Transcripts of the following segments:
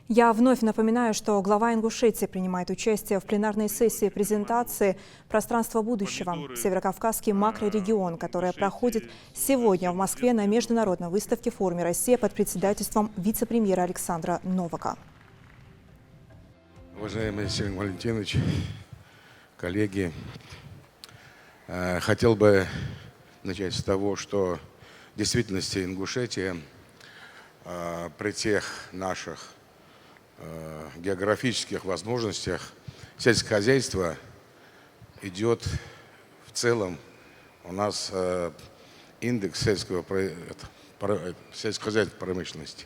Я вновь напоминаю, что глава Ингушетии принимает участие в пленарной сессии презентации «Пространство будущего» – Северокавказский макрорегион, которая проходит сегодня в Москве на международной выставке «Форуме Россия» под председательством вице-премьера Александра Новака. Уважаемый Сергей Валентинович, коллеги, хотел бы начать с того, что в действительности Ингушетия при тех наших географических возможностях сельское хозяйство идет в целом. У нас индекс сельскохозяйственной промышленности,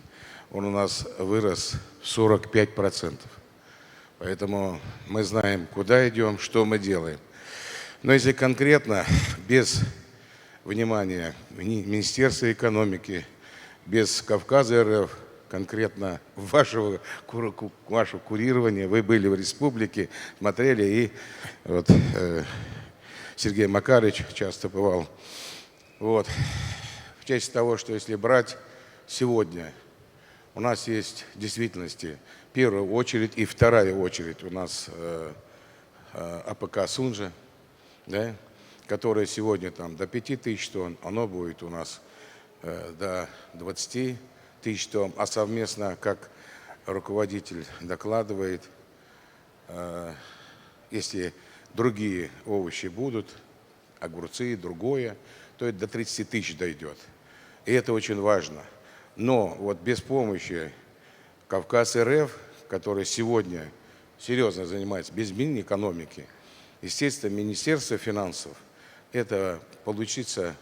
он у нас вырос в 45%. Поэтому мы знаем, куда идем, что мы делаем. Но если конкретно, без внимания Министерства экономики, без Кавказа РФ, конкретно вашего курирования, вы были в республике, смотрели, и вот Сергей Макарович часто бывал. Вот. В честь того, что если брать сегодня, у нас есть в действительности первая очередь и вторая очередь у нас АПК «Сунжа», да, которое сегодня там до 5000 тонн, оно будет у нас до 20 тысяч тонн, а совместно, как руководитель докладывает, если другие овощи будут, огурцы, другое, то это до 30 тысяч дойдет. И это очень важно. Но вот без помощи Кавказ РФ, который сегодня серьезно занимается без Минэкономики, естественно, Министерство финансов, это получится,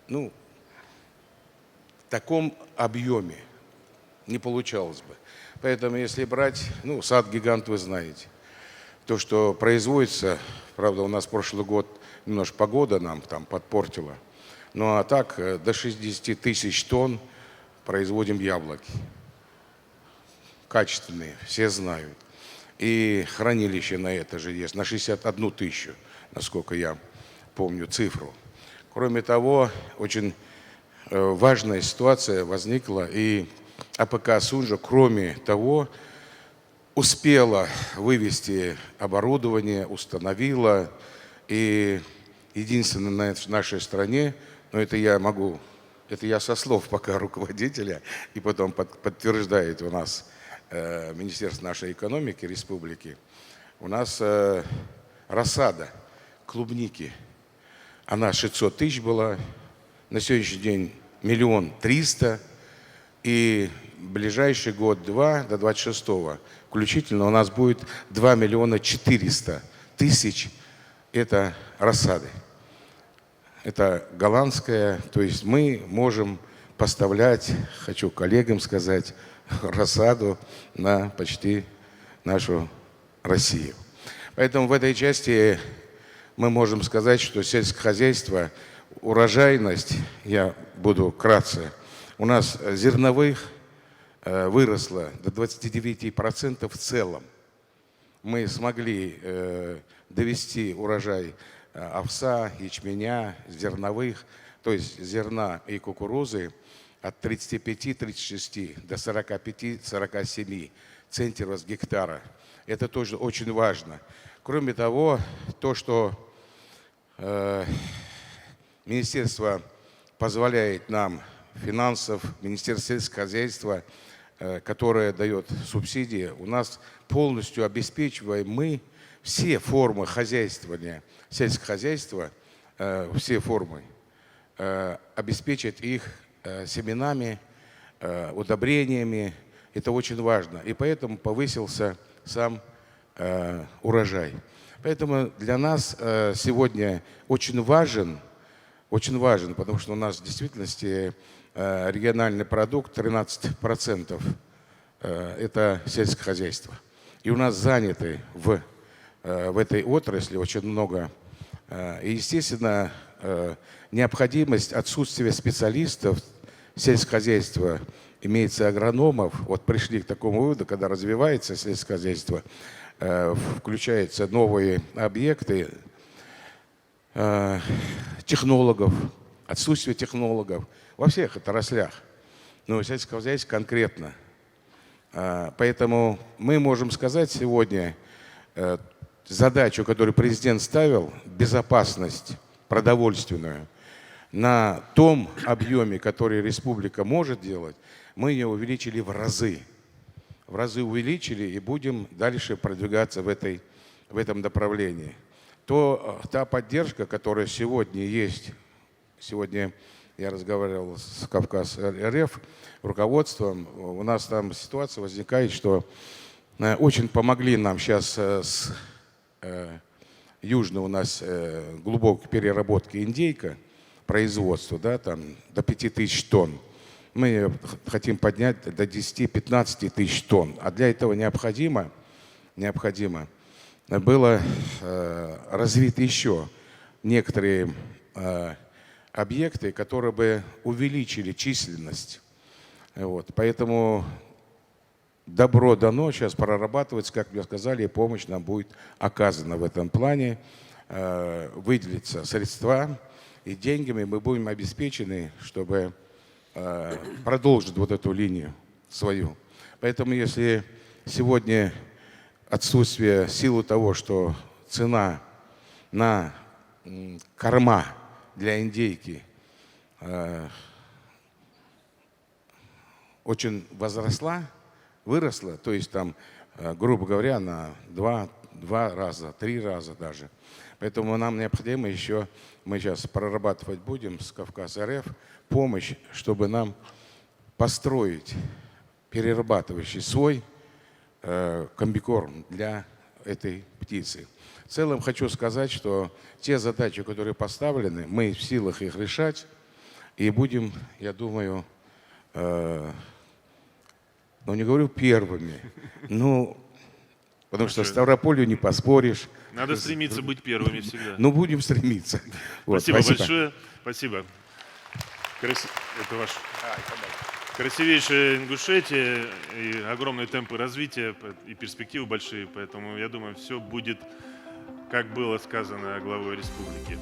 в таком объеме не получалось бы. Поэтому, если брать, сад-гигант вы знаете, то, что производится, правда, у нас прошлый год немножко погода нам там подпортила, ну а так до 60 тысяч тонн производим яблоки. Качественные, все знают. И хранилище на это же есть, на 61 тысячу, насколько я помню цифру. Кроме того, очень важная ситуация возникла, и АПК «Сунжа», кроме того, успела вывести оборудование, установила, и единственное в нашей стране, но это я со слов пока руководителя, и потом подтверждает у нас Министерство нашей экономики республики, у нас рассада клубники, она 600 тысяч была, на сегодняшний день 1 300 000, и в ближайший год-два, до 26-го включительно, у нас будет 2 400 000, это рассады. Это голландская, то есть мы можем поставлять, хочу коллегам сказать, рассаду на почти нашу Россию. Поэтому в этой части мы можем сказать, что сельское хозяйство, урожайность, я буду вкратце, у нас зерновых выросло до 29% в целом. Мы смогли довести урожай овса, ячменя, зерновых, то есть зерна и кукурузы от 35-36 до 45-47 центнеров с гектара. Это тоже очень важно. Кроме того, то, что Министерство позволяет нам финансов, Министерство сельского хозяйства, которое дает субсидии, у нас полностью обеспечиваем мы все формы хозяйствования, сельского хозяйства, все формы, обеспечить их семенами, удобрениями. Это очень важно. И поэтому повысился сам урожай. Поэтому для нас сегодня очень важен, потому что у нас в действительности региональный продукт 13% это сельское хозяйство. И у нас заняты в этой отрасли очень много. И, естественно, необходимость отсутствия специалистов сельского хозяйства, имеется агрономов, вот пришли к такому выводу, когда развивается сельское хозяйство, включаются новые объекты, технологов, отсутствие технологов во всех отраслях. Но сельское хозяйство конкретно Поэтому мы можем сказать сегодня задачу, которую президент ставил, безопасность продовольственную, на том объеме, который республика может делать, мы ее увеличили в разы. В разы увеличили и будем дальше продвигаться в этом направлении. Та поддержка, которая сегодня есть, сегодня я разговаривал с Кавказ РФ руководством, у нас там ситуация возникает, что очень помогли нам сейчас с южной у нас глубокой переработки индейка, производства, да, там до 5000 тонн. Мы хотим поднять до 10-15 тысяч тонн. А для этого необходимо было развить еще некоторые объекты, которые бы увеличили численность. Вот. Поэтому добро дано, сейчас прорабатывается, как мне сказали, и помощь нам будет оказана в этом плане. Выделятся средства и деньгами мы будем обеспечены, чтобы продолжить вот эту линию свою. Поэтому если сегодня отсутствие, в силу того, что цена на корма для индейки очень выросла, то есть там, грубо говоря, на 2 раза, 3 раза даже. Поэтому нам необходимо еще, мы сейчас прорабатывать будем с Кавказ РФ, помощь, чтобы нам построить перерабатывающий свой комбикорм для этой птицы. В целом хочу сказать, что те задачи, которые поставлены, мы в силах их решать и будем, я думаю, ну не говорю первыми, но потому что Ставрополью не поспоришь. Надо стремиться быть первыми всегда. Ну, будем стремиться. Вот, Спасибо большое. Спасибо. Это ваш красивейшая Ингушетия, и огромные темпы развития, и перспективы большие. Поэтому, я думаю, все будет, как было сказано главой республики.